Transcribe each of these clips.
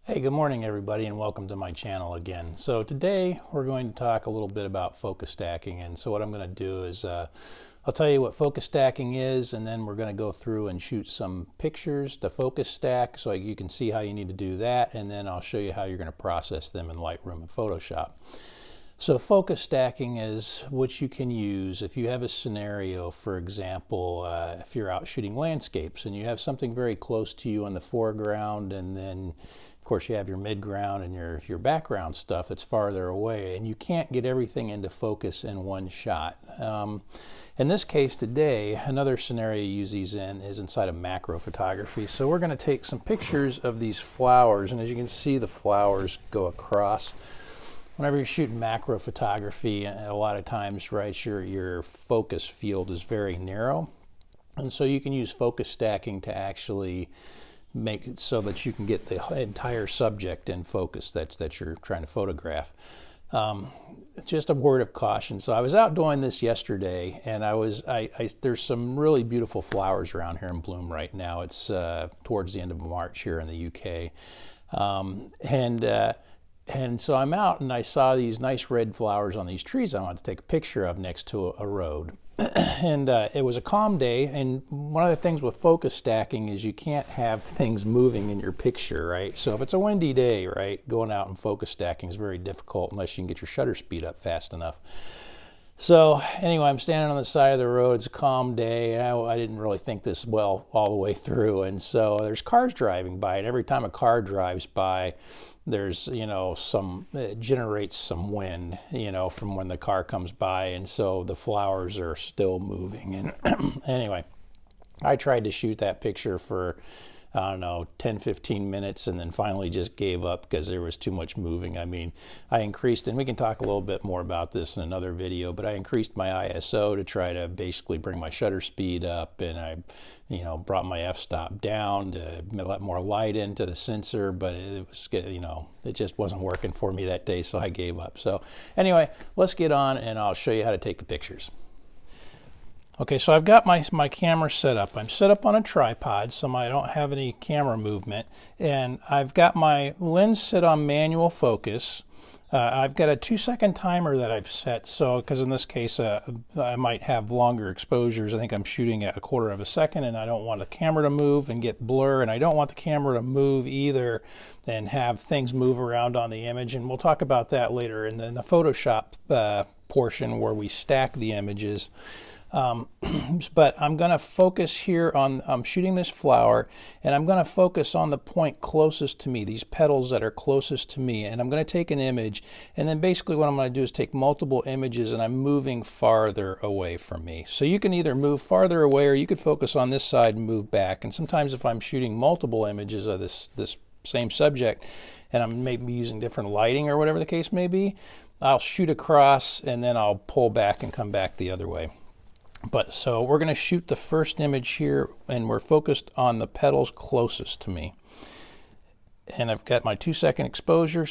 Hey, good morning everybody and welcome to my channel again. So today we're going to talk a little bit about focus stacking, and so what I'm going to do is I'll tell you what focus stacking is, and then we're going to go through and shoot some pictures to focus stack so you can see how you need to do that, and then I'll show you how you're going to process them in Lightroom and Photoshop. So focus stacking is what you can use if you have a scenario. For example, if you're out shooting landscapes and you have something very close to you in the foreground, and then of course you have your midground and your background stuff that's farther away, and you can't get everything into focus in one shot. In this case today, another scenario you use these in is inside of macro photography. So we're going to take some pictures of these flowers, and as you can see, the flowers go across. Whenever you're shooting macro photography, a lot of times, right, your focus field is very narrow, and so you can use focus stacking to actually make it so that you can get the entire subject in focus that you're trying to photograph. Just a word of caution. So I was out doing this yesterday, and there's some really beautiful flowers around here in bloom right now. It's towards the end of March here in the UK, and so I'm out and I saw these nice red flowers on these trees I wanted to take a picture of next to a road. And it was a calm day, and one of the things with focus stacking is you can't have things moving in your picture, right? So if it's a windy day, right, going out and focus stacking is very difficult unless you can get your shutter speed up fast enough. So anyway, I'm standing on the side of the road. It's a calm day, and I didn't really think this well all the way through. And so there's cars driving by, and every time a car drives by, there's, it generates some wind, from when the car comes by, and so the flowers are still moving. And anyway, I tried to shoot that picture for, I don't know, 10, 15 minutes, and then finally just gave up because there was too much moving. I mean, I increased, and we can talk a little bit more about this in another video, but I increased my ISO to try to basically bring my shutter speed up, and I, brought my f-stop down to let more light into the sensor, but it was, it just wasn't working for me that day, so I gave up. So anyway, let's get on, and I'll show you how to take the pictures. Okay, so I've got my camera set up. I'm set up on a tripod, so I don't have any camera movement. And I've got my lens set on manual focus. I've got a 2-second timer that I've set, so because in this case I might have longer exposures. I think I'm shooting at 1/4 of a second, and I don't want the camera to move and get blur, and I don't want the camera to move either and have things move around on the image. And we'll talk about that later in the Photoshop portion where we stack the images. But I'm going to focus here on, I'm shooting this flower, and I'm going to focus on the point closest to me, these petals that are closest to me, and I'm going to take an image, and then basically what I'm going to do is take multiple images, and I'm moving farther away from me. So you can either move farther away, or you could focus on this side and move back. And sometimes if I'm shooting multiple images of this same subject, and I'm maybe using different lighting or whatever the case may be, I'll shoot across, and then I'll pull back and come back the other way. But so we're going to shoot the first image here, and we're focused on the petals closest to me. And I've got my 2-second exposure,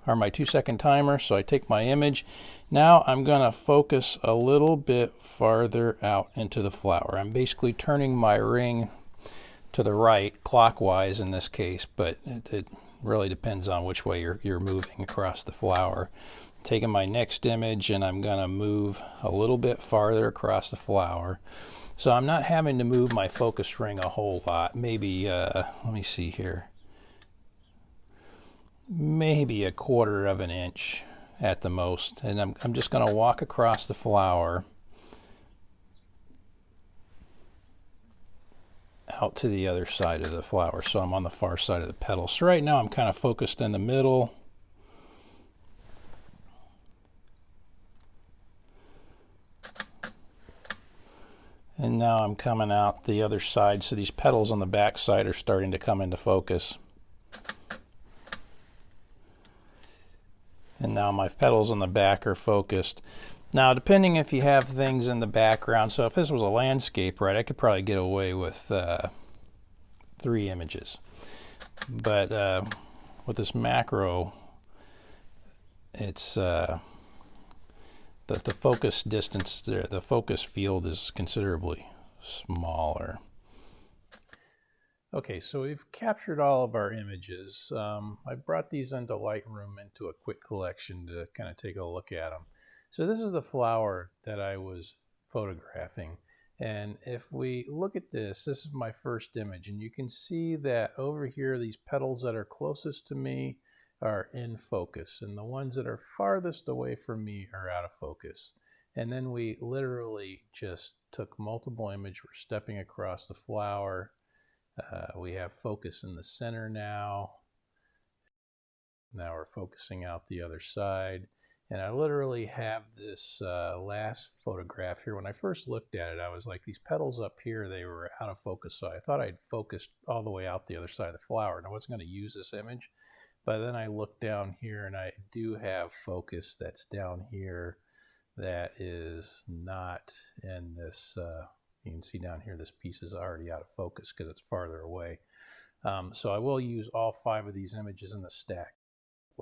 or my 2-second timer, so I take my image. Now I'm going to focus a little bit farther out into the flower. I'm basically turning my ring to the right, clockwise in this case, but it really depends on which way you're moving across the flower. Taking my next image, and I'm going to move a little bit farther across the flower. So I'm not having to move my focus ring a whole lot. Maybe, let me see here, maybe 1/4 of an inch at the most. And I'm just going to walk across the flower out to the other side of the flower. So I'm on the far side of the petal. So right now I'm kind of focused in the middle. And now I'm coming out the other side, so these petals on the back side are starting to come into focus. And now my petals on the back are focused. Now, depending if you have things in the background, so if this was a landscape, right, I could probably get away with 3 images. But with this macro, it's the focus distance there, the focus field is considerably smaller. Okay, so we've captured all of our images. I brought these into Lightroom into a quick collection to kind of take a look at them. So this is the flower that I was photographing. And if we look at this, this is my first image, and you can see that over here, these petals that are closest to me are in focus, and the ones that are farthest away from me are out of focus. And then we literally just took multiple images. We're stepping across the flower. We have focus in the center now. Now we're focusing out the other side. And I literally have this last photograph here. When I first looked at it, I was like, these petals up here, they were out of focus. So I thought I'd focused all the way out the other side of the flower, and I wasn't going to use this image. But then I looked down here, and I do have focus that's down here that is not in this. You can see down here, this piece is already out of focus because it's farther away. So I will use all 5 of these images in the stack.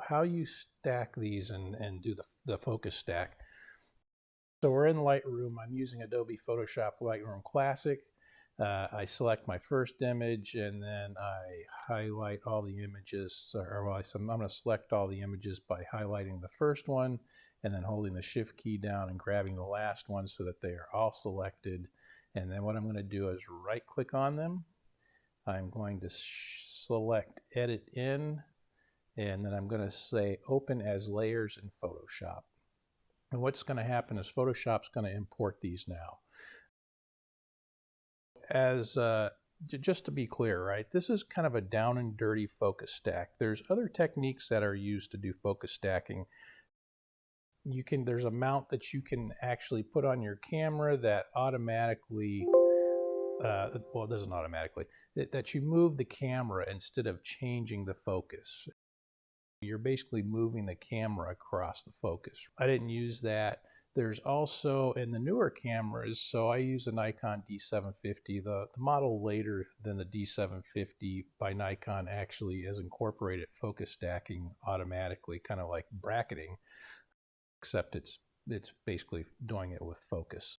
How you stack these and do the focus stack. So we're in Lightroom. I'm using Adobe Photoshop Lightroom Classic. I select my first image, and then I highlight all the images, I'm going to select all the images by highlighting the first one and then holding the Shift key down and grabbing the last one so that they are all selected. And then what I'm going to do is right click on them. I'm going to select Edit In, and then I'm going to say Open as Layers in Photoshop. And what's going to happen is Photoshop's going to import these now. As just to be clear, right, this is kind of a down and dirty focus stack. There's other techniques that are used to do focus stacking. There's a mount that you can actually put on your camera that automatically, well, it doesn't automatically, that you move the camera instead of changing the focus. You're basically moving the camera across the focus. I didn't use that. There's also in the newer cameras, so I use a Nikon D750. The model later than the D750 by Nikon actually has incorporated focus stacking automatically, kind of like bracketing, except it's basically doing it with focus.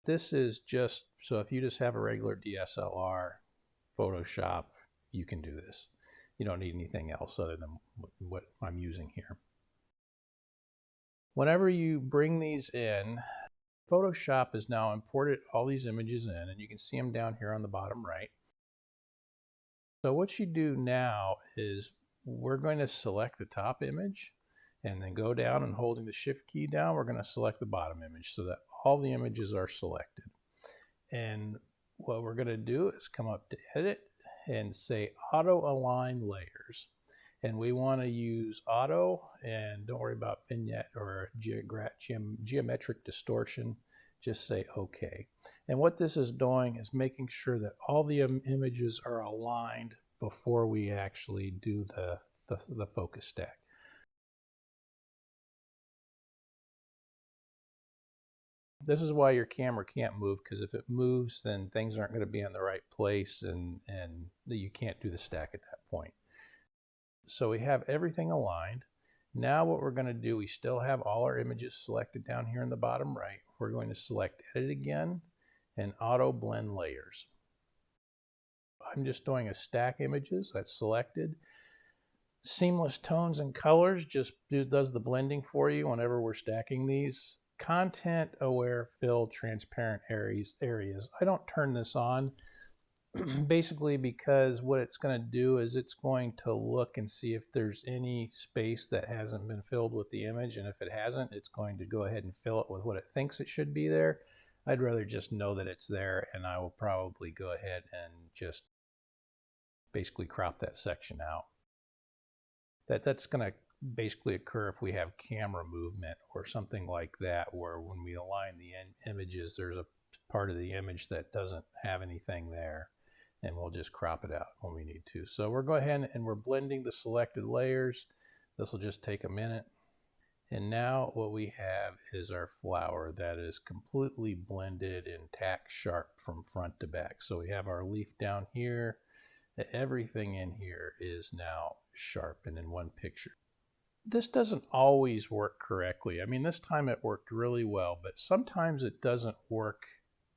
This is just, so if you just have a regular DSLR, Photoshop, you can do this. You don't need anything else other than what I'm using here. Whenever you bring these in, Photoshop has now imported all these images in, and you can see them down here on the bottom right. So what you do now is we're going to select the top image, and then go down and holding the Shift key down, we're going to select the bottom image so that all the images are selected. And what we're going to do is come up to Edit and say Auto Align Layers. And we want to use auto, and don't worry about vignette or geometric distortion. Just say OK. And what this is doing is making sure that all the images are aligned before we actually do the focus stack. This is why your camera can't move, because if it moves, then things aren't going to be in the right place, and you can't do the stack at that point. So we have everything aligned. Now what we're going to do, we still have all our images selected down here in the bottom right. We're going to select Edit again and Auto Blend Layers. I'm just doing a stack images. That's selected. Seamless Tones and Colors just does the blending for you whenever we're stacking these. Content Aware Fill Transparent areas. I don't turn this on. Basically because what it's going to do is it's going to look and see if there's any space that hasn't been filled with the image, and if it hasn't, it's going to go ahead and fill it with what it thinks it should be there. I'd rather just know that it's there, and I will probably go ahead and just basically crop that section out. That's going to basically occur if we have camera movement or something like that, where when we align the images, there's a part of the image that doesn't have anything there, and we'll just crop it out when we need to. So we're going ahead and we're blending the selected layers. This will just take a minute. And now what we have is our flower that is completely blended and tack sharp from front to back. So we have our leaf down here. Everything in here is now sharp and in one picture. This doesn't always work correctly. I mean, this time it worked really well, but sometimes it doesn't work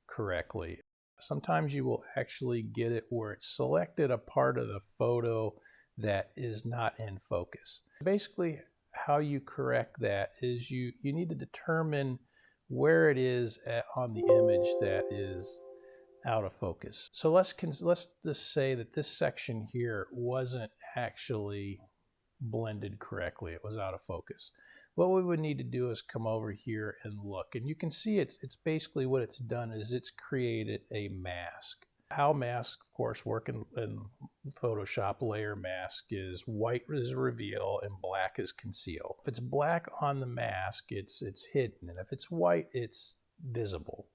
correctly. sometimes you will actually get it where it's selected a part of the photo that is not in focus. Basically, how you correct that is you need to determine where it is on the image that is out of focus. So let's just say that this section here wasn't actually blended correctly. It was out of focus. What we would need to do is come over here and look, and you can see it's basically what it's done is it's created a mask. How masks, of course, work in Photoshop. Layer mask is white is reveal and black is conceal. If it's black on the mask, it's hidden, and if it's white, it's visible.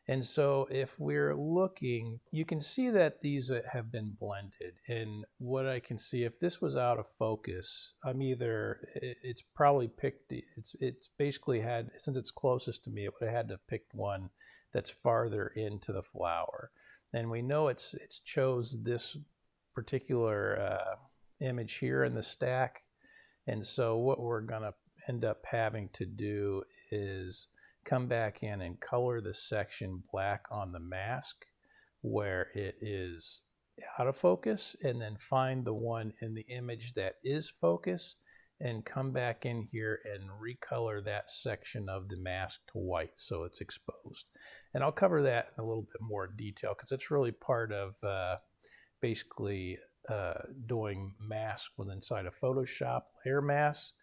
And so if we're looking, you can see that these have been blended. And what I can see, if this was out of focus, it's probably picked, it's basically had, since it's closest to me, it would have had to have picked one that's farther into the flower. And we know it's chose this particular image here in the stack. And so what we're gonna end up having to do is come back in and color the section black on the mask where it is out of focus, and then find the one in the image that is focus and come back in here and recolor that section of the mask to white so it's exposed. And I'll cover that in a little bit more detail because it's really part of basically doing mask inside of Photoshop, layer mask.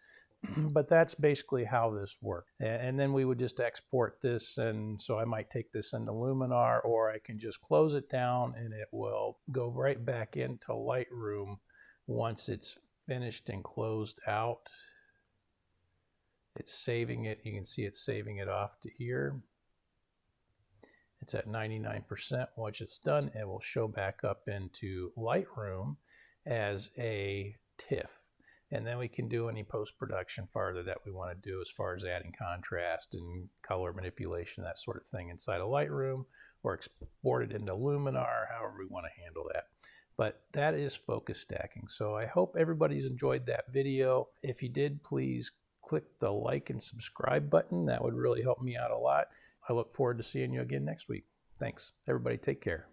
But that's basically how this works. And then we would just export this, and so I might take this into Luminar, or I can just close it down and it will go right back into Lightroom once it's finished and closed out. It's saving it. You can see it's saving it off to here. It's at 99%. Once it's done, it will show back up into Lightroom as a TIFF. And then we can do any post-production farther that we want to do as far as adding contrast and color manipulation, that sort of thing inside of Lightroom, or export it into Luminar, however we want to handle that. But that is focus stacking. So I hope everybody's enjoyed that video. If you did, please click the like and subscribe button. That would really help me out a lot. I look forward to seeing you again next week. Thanks. Everybody take care.